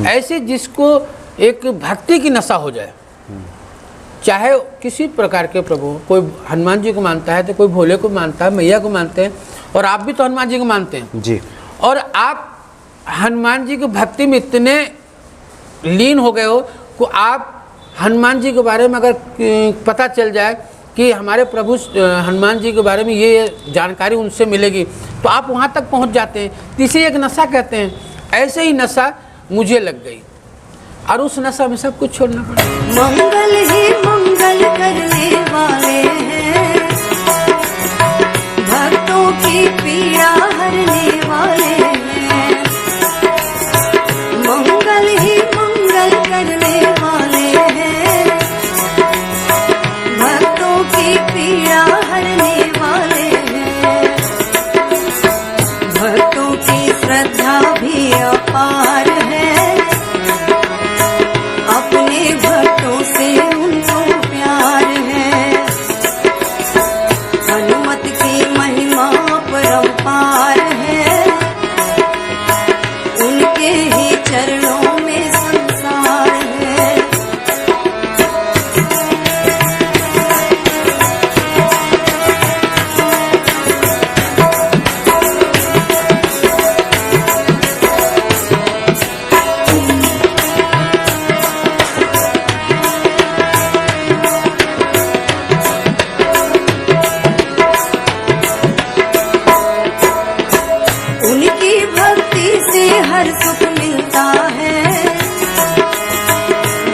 ऐसे जिसको एक भक्ति की नशा हो जाए, चाहे किसी प्रकार के प्रभु, कोई हनुमान जी को मानता है तो कोई भोले को मानता है, मैया को मानते हैं, और आप भी तो हनुमान जी को मानते हैं जी। और आप हनुमान जी की भक्ति में इतने लीन हो गए हो कि आप हनुमान जी के बारे में अगर पता चल जाए कि हमारे प्रभु हनुमान जी के बारे में ये जानकारी उनसे मिलेगी तो आप वहाँ तक पहुँच जाते हैं। इसे एक नशा कहते हैं। ऐसे ही नशा मुझे लग गई और उस नशा में सब कुछ छोड़ना पड़ा। मंगल ही मंगल करने वाले हैं, भक्तों की पीड़ा हरने वाले हैं। मंगल ही मंगल करने वाले हैं, भक्तों की पीड़ा हरने वाले हैं। भक्तों की श्रद्धा भी अपार है, अपने भक्तों से उनको प्यार है। हनुमत की महिमा परंपार है, उनके ही चरणों में संसार है। उनकी भक्ति से हर सुख मिलता है,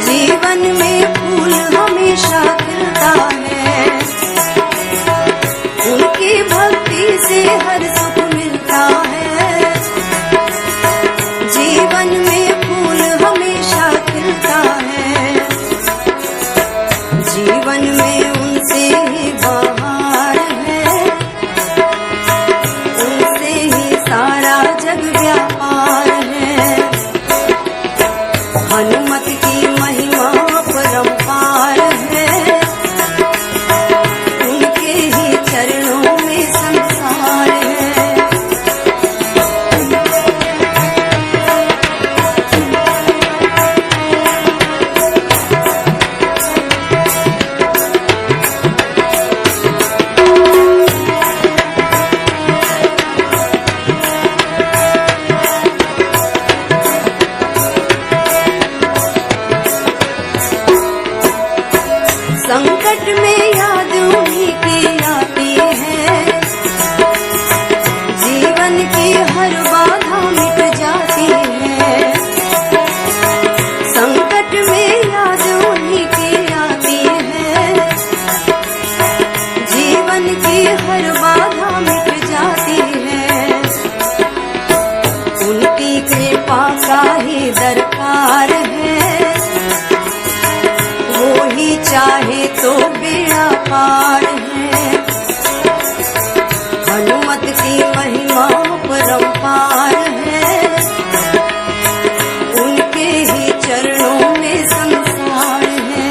जीवन में फूल हमेशा खिलता है। उनकी भक्ति से हर सुख मिलता है, जीवन में फूल हमेशा खिलता है। जीवन में उनसे ही बहार है, उनसे ही सारा जग व्यापार है। हनुमत की महिमा परंपार है, उनके ही चरणों में संसार है। संकट में याद उन्हीं की आती है, जीवन की हर बाधा मिट जाती है। संकट में याद उन्हीं की आती है, जीवन की हर बाधा मिट जाती है। उनकी कृपा का ही दरकार है, वो ही चाहे तो बेड़ा पार है। हनुमत की महिमा परंपार है, उनके ही चरणों में संसार है।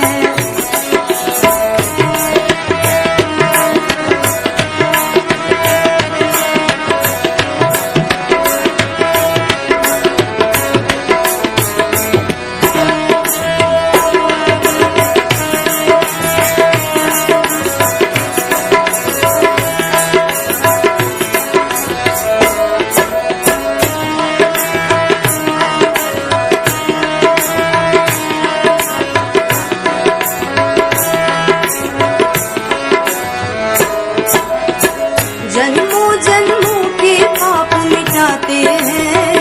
जन्मों जन्मों के पाप मिटाते हैं,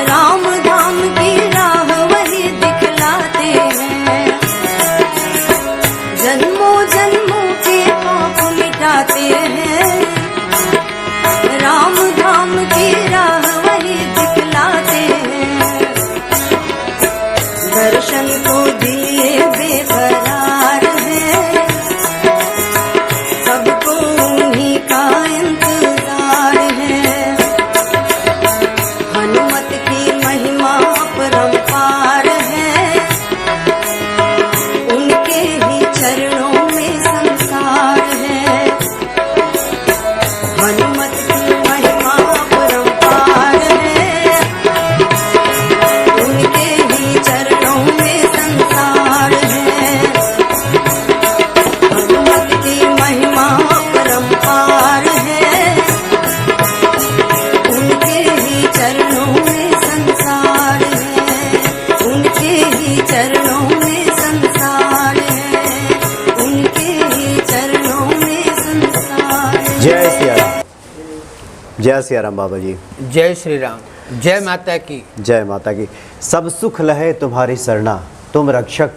राम धाम की राह वही दिखलाते हैं। जन्मों जन्मों के पाप मिटाते हैं, राम धाम की राह वही दिखलाते हैं। दर्शन को दिए बेकरार है, सबको उन्हीं का इंतजार है। जय सिया राम बाबा जी। जय श्री राम। जय माता की। जय माता की। सब सुख लहे तुम्हारी सरना, तुम रक्षक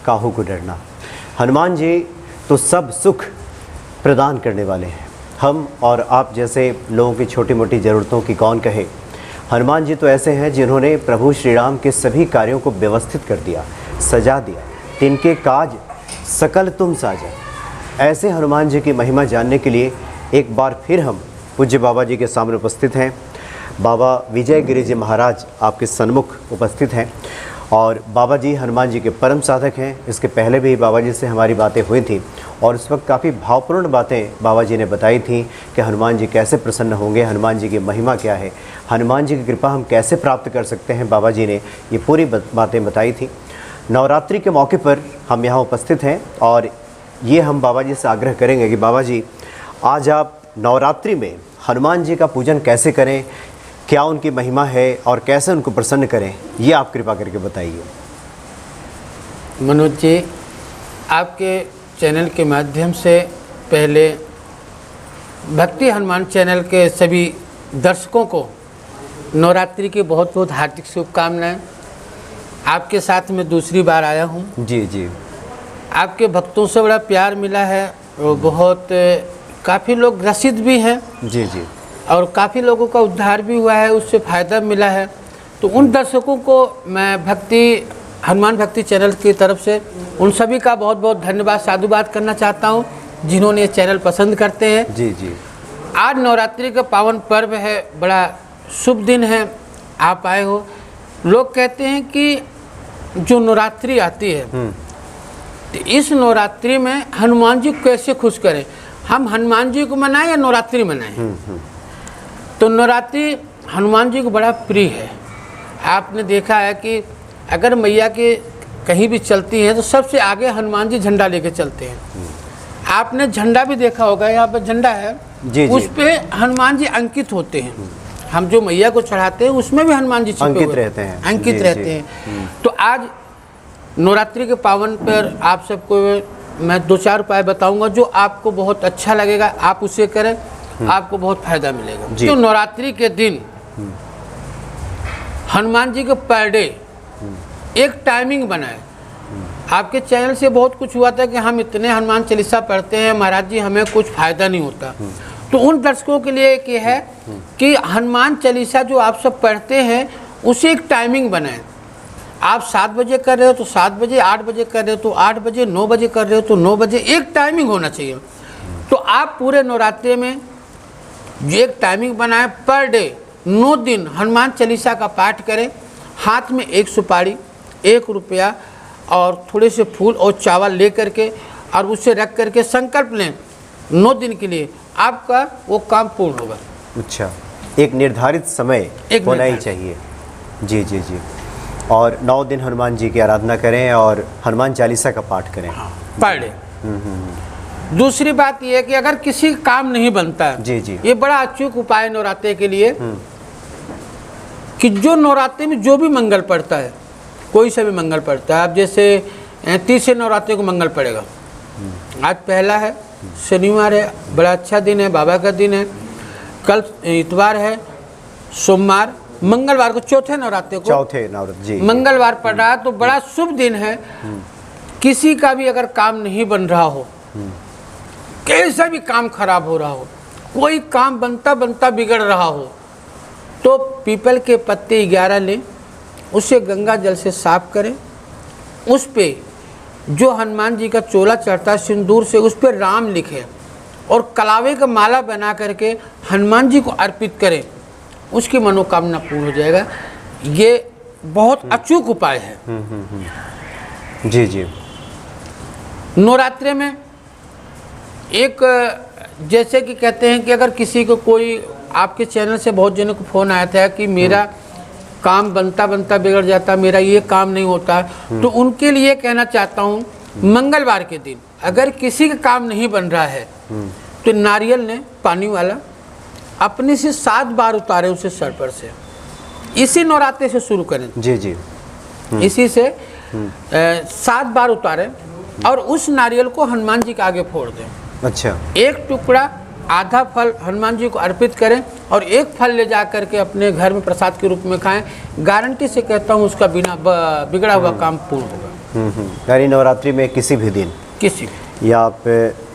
काहू को डरना। हनुमान जी तो सब सुख प्रदान करने वाले हैं। हम और आप जैसे लोगों की छोटी मोटी ज़रूरतों की कौन कहे। हनुमान जी तो ऐसे हैं जिन्होंने प्रभु श्री राम के सभी कार्यों को व्यवस्थित कर दिया, सजा दिया। तिनके काज सकल तुम साजा। ऐसे हनुमान जी की महिमा जानने के लिए एक बार फिर हम पूज्य बाबा जी के सामने उपस्थित हैं। बाबा विजय गिरि जी महाराज आपके सन्मुख उपस्थित हैं और बाबा जी हनुमान जी के परम साधक हैं। इसके पहले भी बाबा जी से हमारी बातें हुई थी और उस वक्त काफ़ी भावपूर्ण बातें बाबा जी ने बताई थी कि हनुमान जी कैसे प्रसन्न होंगे, हनुमान जी की महिमा क्या है, हनुमान जी की कृपा हम कैसे प्राप्त कर सकते हैं। बाबा जी ने ये पूरी बातें बताई थी। नवरात्रि के मौके पर हम यहाँ उपस्थित हैं और ये हम बाबा जी से आग्रह करेंगे कि बाबा जी आज आप नवरात्रि में हनुमान जी का पूजन कैसे करें, क्या उनकी महिमा है और कैसे उनको प्रसन्न करें, ये आप कृपा करके बताइए। मनोज जी, आपके चैनल के माध्यम से पहले भक्ति हनुमान चैनल के सभी दर्शकों को नवरात्रि की बहुत बहुत हार्दिक शुभकामनाएं। आपके साथ में दूसरी बार आया हूं। जी जी। आपके भक्तों से बड़ा प्यार मिला है और बहुत काफ़ी लोग ग्रसित भी हैं। जी जी। और काफ़ी लोगों का उद्धार भी हुआ है, उससे फ़ायदा मिला है। तो उन दर्शकों को मैं हनुमान भक्ति चैनल की तरफ से उन सभी का बहुत बहुत धन्यवाद साधुवाद करना चाहता हूं जिन्होंने ये चैनल पसंद करते हैं। जी जी। आज नवरात्रि का पावन पर्व है, बड़ा शुभ दिन है, आप आए हो। लोग कहते हैं कि जो नवरात्रि आती है तो इस नवरात्रि में हनुमान जी को कैसे खुश करें, हम हनुमान जी को मनाएं या नवरात्रि मनाएं। तो नवरात्रि हनुमान जी को बड़ा प्रिय है। आपने देखा है कि अगर मैया के कहीं भी चलती हैं तो सबसे आगे हनुमान जी झंडा लेके चलते हैं। आपने झंडा भी देखा होगा, यहाँ पर झंडा है जी, उस पे हनुमान जी अंकित होते हैं। हम जो मैया को चढ़ाते हैं उसमें भी हनुमान जी अंकित रहते हैं, अंकित जी, रहते जी। हैं। तो आज नवरात्रि के पावन पर आप सबको मैं 2-4 उपाय बताऊंगा जो आपको बहुत अच्छा लगेगा, आप उसे करें, आपको बहुत फायदा मिलेगा। तो नवरात्रि के दिन हनुमान जी को पर डे एक टाइमिंग बनाए। आपके चैनल से बहुत कुछ हुआ था कि हम इतने हनुमान चालीसा पढ़ते हैं महाराज जी, हमें कुछ फायदा नहीं होता। तो उन दर्शकों के लिए एक ये है कि हनुमान चालीसा जो आप सब पढ़ते हैं उसे एक टाइमिंग बनाएं। आप 7 बजे कर रहे हो तो 7 बजे, 8 बजे कर रहे हो तो 8 बजे, 9 बजे कर रहे हो तो 9 बजे, एक टाइमिंग होना चाहिए। तो आप पूरे नवरात्रि में एक टाइमिंग बनाएं, पर डे 9 दिन हनुमान चालीसा का पाठ करें। हाथ में 1 सुपारी, 1 रुपया और थोड़े से फूल और चावल ले करके और उसे रख करके संकल्प लें 9 दिन के लिए, आपका वो काम पूर्ण होगा। अच्छा, एक निर्धारित समय होना ही चाहिए। जी जी जी। और 9 दिन हनुमान जी की आराधना करें और हनुमान चालीसा का पाठ करें पर डे। दूसरी बात यह है कि अगर किसी का काम नहीं बनता है, जी जी, ये बड़ा अचूक उपाय नवरात्रि के लिए कि जो नवरात्रि में जो भी मंगल पड़ता है, कोई सा भी मंगल पड़ता है, आप जैसे 30 नवरात्रि को मंगल पड़ेगा, आज पहला है, शनिवार है, बड़ा अच्छा दिन है, बाबा का दिन है, कल इतवार है, सोमवार, मंगलवार को चौथे नवरात्रि जी मंगलवार पड़ रहा है, तो बड़ा शुभ दिन है। किसी का भी अगर काम नहीं बन रहा हो, कैसा भी काम खराब हो रहा हो, कोई काम बनता बनता बिगड़ रहा हो, तो पीपल के पत्ते 11 लें, उसे गंगा जल से साफ करें, उस पे जो हनुमान जी का चोला चढ़ता है सिंदूर से, उस पर राम लिखें और कलावे का माला बना करके हनुमान जी को अर्पित करें, उसकी मनोकामना पूर्ण हो जाएगा। ये बहुत अचूक उपाय है। जी जी। नवरात्रि में एक जैसे कि कहते हैं कि अगर किसी को कोई, आपके चैनल से बहुत जनों को फ़ोन आया था कि मेरा काम बनता बनता बिगड़ जाता, मेरा ये काम नहीं होता, तो उनके लिए कहना चाहता हूँ मंगलवार के दिन अगर किसी का काम नहीं बन रहा है तो नारियल ने पानी वाला अपने से 7 बार उतारे उसे सर पर से। इसी नवरात्रि से शुरू करें। जी जी। इसी से 7 बार उतारें और उस नारियल को हनुमान जी के आगे फोड़ दें। अच्छा। एक टुकड़ा आधा फल हनुमान जी को अर्पित करें और एक फल ले जा करके अपने घर में प्रसाद के रूप में खाएं। गारंटी से कहता हूँ उसका बिना बिगड़ा हुआ काम पूर्ण होगा। यानी नवरात्रि में किसी भी दिन, किसी या आप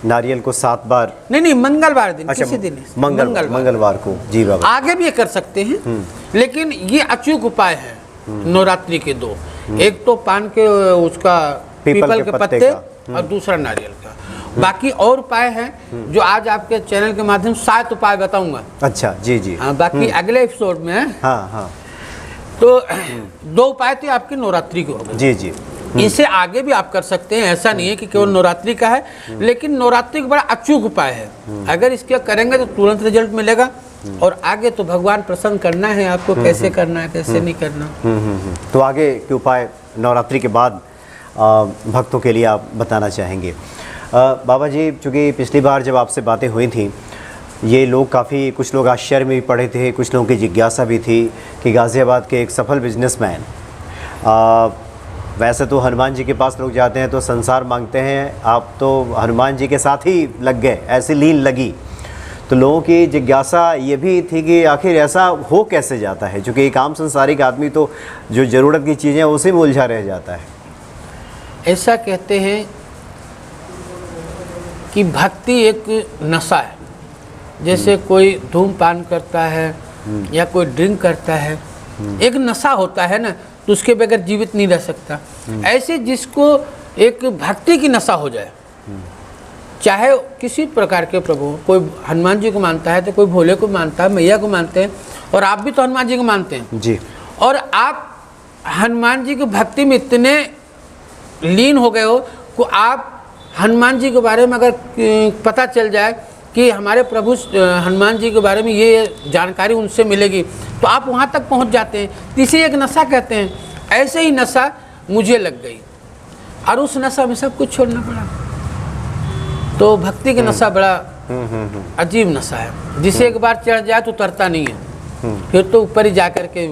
नारियल को 7 बार, नहीं मंगलवार दिन, अच्छा, किसी दिन मंगलवार को, जी बाबा। आगे भी ये कर सकते हैं, लेकिन ये अचूक उपाय है नवरात्रि के 2। एक तो पान के उसका पीपल के पत्ते और दूसरा नारियल का। बाकी और उपाय हैं जो आज आपके चैनल के माध्यम से 7 उपाय बताऊंगा। अच्छा, जी जी। हाँ, बाकी अगले एपिसोड में है। हाँ हाँ, तो 2 उपाय तो आपकी नवरात्रि के हो गए। जी जी। इसे आगे भी आप कर सकते हैं, ऐसा नहीं है कि केवल नवरात्रि का है, लेकिन नवरात्रि का बड़ा अचूक उपाय है। अगर इसके करेंगे तो तुरंत रिजल्ट मिलेगा, और आगे तो भगवान प्रसन्न करना है आपको, कैसे करना है कैसे नहीं करना। तो आगे के उपाय नवरात्रि के बाद भक्तों के लिए आप बताना चाहेंगे। बाबा जी, चूँकि पिछली बार जब आपसे बातें हुई थी, ये लोग काफ़ी, कुछ लोग आश्चर्य में भी पड़े थे, कुछ लोगों की जिज्ञासा भी थी कि गाज़ियाबाद के एक सफल बिजनेसमैन, वैसे तो हनुमान जी के पास लोग जाते हैं तो संसार मांगते हैं, आप तो हनुमान जी के साथ ही लग गए, ऐसी लीन लगी। तो लोगों की जिज्ञासा ये भी थी कि आखिर ऐसा हो कैसे जाता है, क्योंकि एक आम संसारिक आदमी तो जो ज़रूरत की चीज़ें उसी में उलझा रह जाता है। ऐसा कहते हैं कि भक्ति एक नशा है। जैसे कोई धूमपान करता है या कोई ड्रिंक करता है, एक नशा होता है ना, तो उसके बगैर जीवित नहीं रह सकता। ऐसे जिसको एक भक्ति की नशा हो जाए, चाहे किसी प्रकार के प्रभु, कोई हनुमान जी को मानता है तो कोई भोले को मानता है, मैया को मानते हैं, और आप भी तो हनुमान जी को मानते हैं जी। और आप हनुमान जी की भक्ति में इतने लीन हो गए हो कि आप हनुमान जी के बारे में अगर पता चल जाए कि हमारे प्रभु हनुमान जी के बारे में ये जानकारी उनसे मिलेगी, तो आप वहाँ तक पहुँच जाते हैं। इसे एक नशा कहते हैं। ऐसे ही नशा मुझे लग गई और उस नशा में सब कुछ छोड़ना पड़ा। तो भक्ति का नशा बड़ा अजीब नशा है, जिसे एक बार चढ़ जाए तो उतरता नहीं है, फिर तो ऊपर ही जा कर के